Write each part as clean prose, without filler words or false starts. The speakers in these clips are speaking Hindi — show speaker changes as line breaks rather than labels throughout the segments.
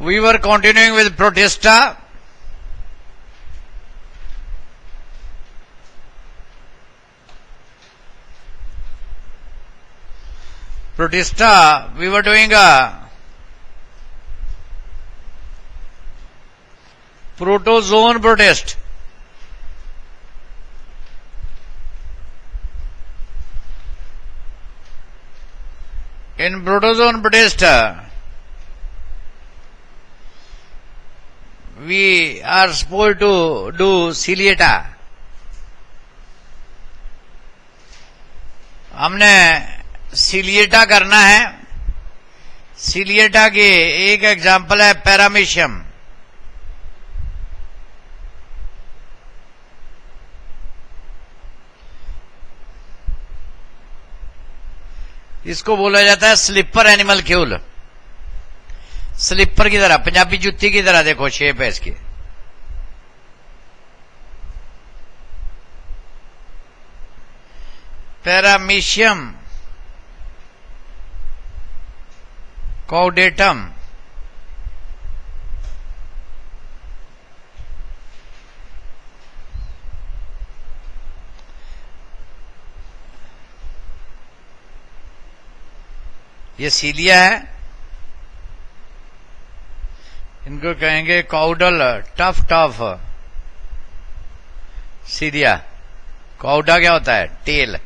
We were continuing with Protista. Protista, we were doing a protozoan protist. In protozoan protist, we are supposed to do ciliata. हमने सिलिएटा करना है. सिलिएटा की एक एग्जांपल है पैरामीशियम. इसको बोला जाता है स्लीपर एनिमल क्यूल. स्लीपर की तरह, पंजाबी जुत्ती की तरह देखो शेप है इसकी. पैरामीशियम कॉडेटम, ये सीलिया है. इनको कहेंगे काउडल टफ सीलिया. काउडा क्या होता है? टेल.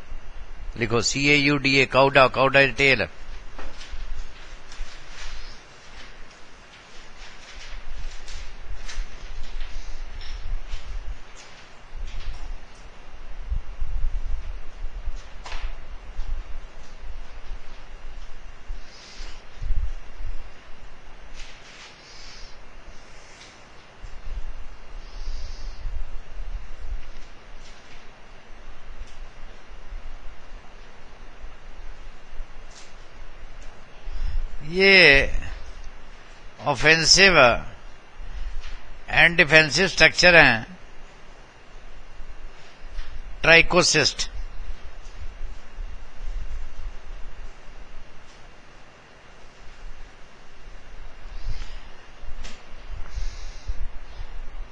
लिखो CAUDA, cauda. Cauda is tail. ये ऑफेंसिव एंड डिफेंसिव स्ट्रक्चर हैं. ट्राइकोसिस्ट.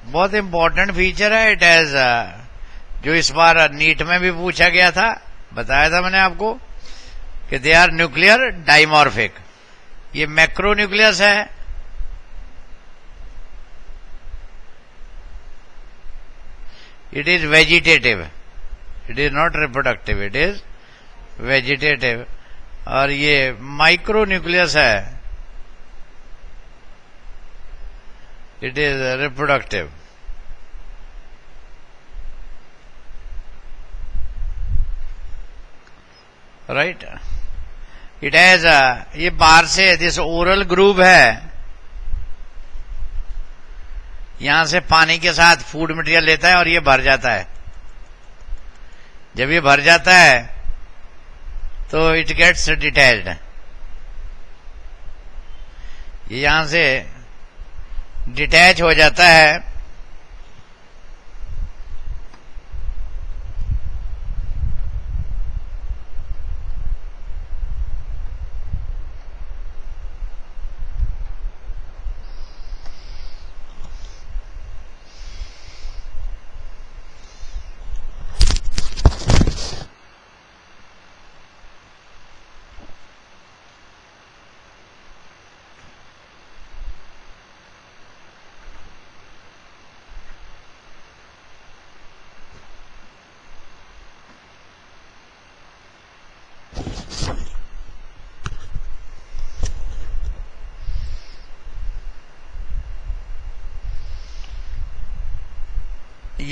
बहुत इंपॉर्टेंट फीचर है. इट हैज, जो इस बार नीट में भी पूछा गया था, बताया था मैंने आपको कि दे आर न्यूक्लियर डाइमॉर्फिक. ये मैक्रोन्यूक्लियस है. It is vegetative. It is not reproductive. It is vegetative. और ये माइक्रोन्यूक्लियस है. It is reproductive. Right. It has, ये बाहर से दिस ओरल ग्रूव है. यहां से पानी के साथ फूड मटेरियल लेता है और ये भर जाता है. जब ये भर जाता है तो इट गेट्स डिटैच्ड. ये यहां से डिटैच हो जाता है.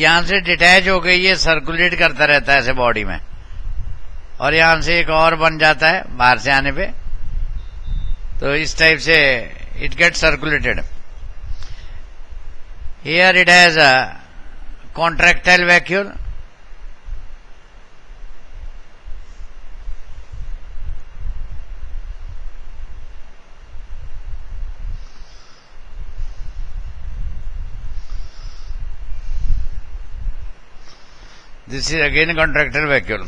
यहां से डिटैच हो गई, ये सर्कुलेट करता रहता है ऐसे बॉडी में. और यहां से एक और बन जाता है बाहर से आने पे. तो इस टाइप से it get circulated. Here it has a contractile vacuole. This is again a contractile vacuole.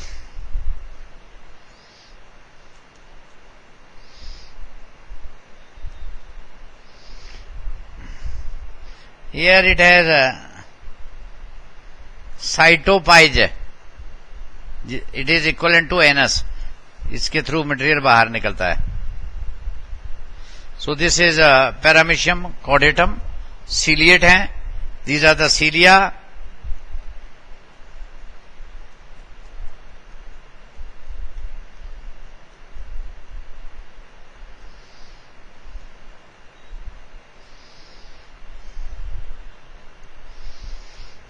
Here it has cytopage. It is equivalent to anus. इसके थ्रू मटेरियल बाहर निकलता है. So this is paramecium chordatum. Ciliate हैं. These are the cilia.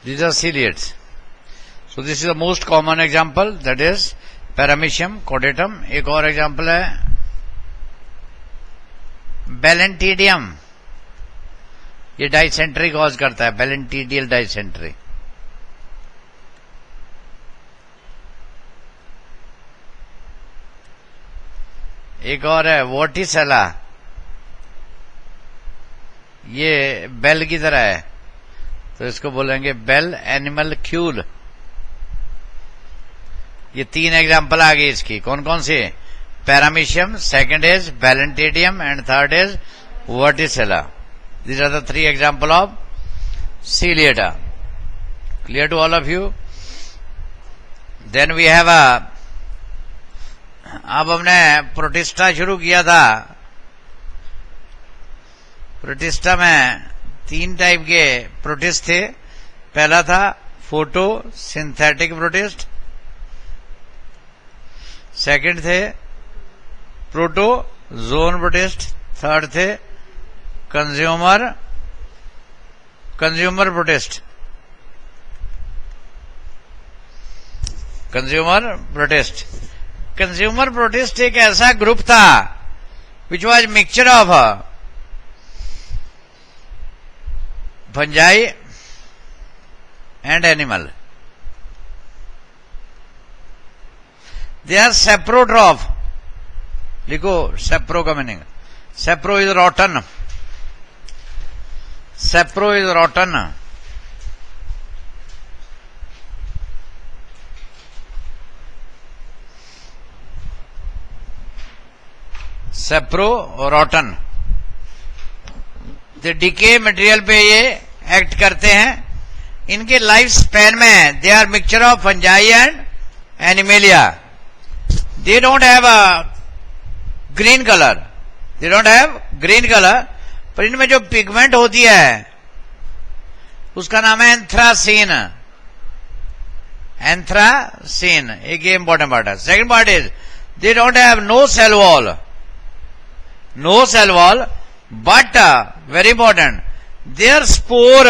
These are ciliates. So this is the most common example, that is paramecium chordatum. एक और example है Balentidium. ये डाइसेंट्री कॉज करता है, बैलेंटिडियल डाइसेंट्री. एक और है वोटिसेला. ये बेल की तरह है, तो इसको बोलेंगे बेल एनिमल क्यूल. ये 3 एग्जाम्पल आ गई इसकी. कौन कौन सी? Paramecium, second is balantidium and third is vorticella. These are the 3 example of ciliata. Clear to all of you? Then we have अब हमने प्रोटिस्टा शुरू किया था. प्रोटिस्टा में 3 टाइप के प्रोटिस्ट थे. पहला था फोटो सिंथेटिक प्रोटिस्ट, सेकंड थे प्रोटोजोन प्रोटिस्ट, थर्ड थे कंज्यूमर प्रोटिस्ट. कंज्यूमर प्रोटिस्ट एक ऐसा ग्रुप था which was mixture of fungi and animal. They are saprotroph. लिखो सेप्रो का meaning. Sapro is rotten. Sapro is rotten. Sapro rotten. तो डिके मटेरियल पे ये एक्ट करते हैं. इनके लाइफ स्पैन में they are mixture of fungi and animalia. They don't have a green colour. पर इनमें जो पिगमेंट होती है उसका नाम है एंथ्रासीन. एक ये इंपॉर्टेंट पार्ट है. Second part is they don't have no cell wall, but very important, their spore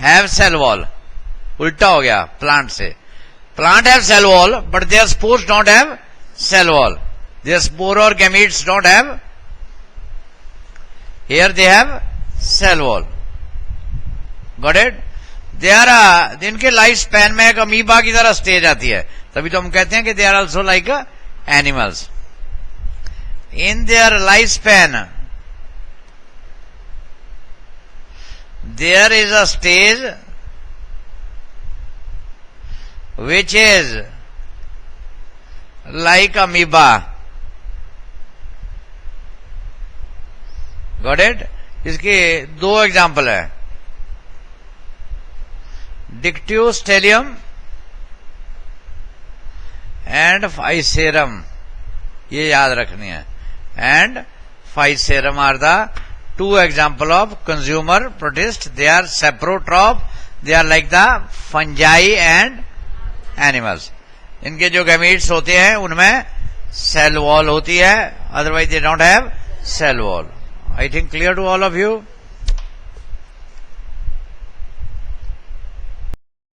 have cell wall. उल्टा हो गया प्लांट से. Plant have cell wall but their spores don't have cell wall. Their spore और gametes don't have. Here they have cell wall. Got it? They are इनके लाइफ स्पैन में एक अमीबा की तरह स्टेज आती है. तभी तो हम कहते हैं कि they are also like animals. In their life span, there is a stage which is like amoeba. Got it? इसके 2 एग्जाम्पल है. Dictyostelium and physarum. ये याद रखनी है. And physarum are the 2 example of consumer protist. They are saprotroph. They are like the fungi and animals. इनके जो गैमीट्स होते हैं उनमें सेल वॉल होती है, otherwise they don't have cell wall. I think clear to all of you.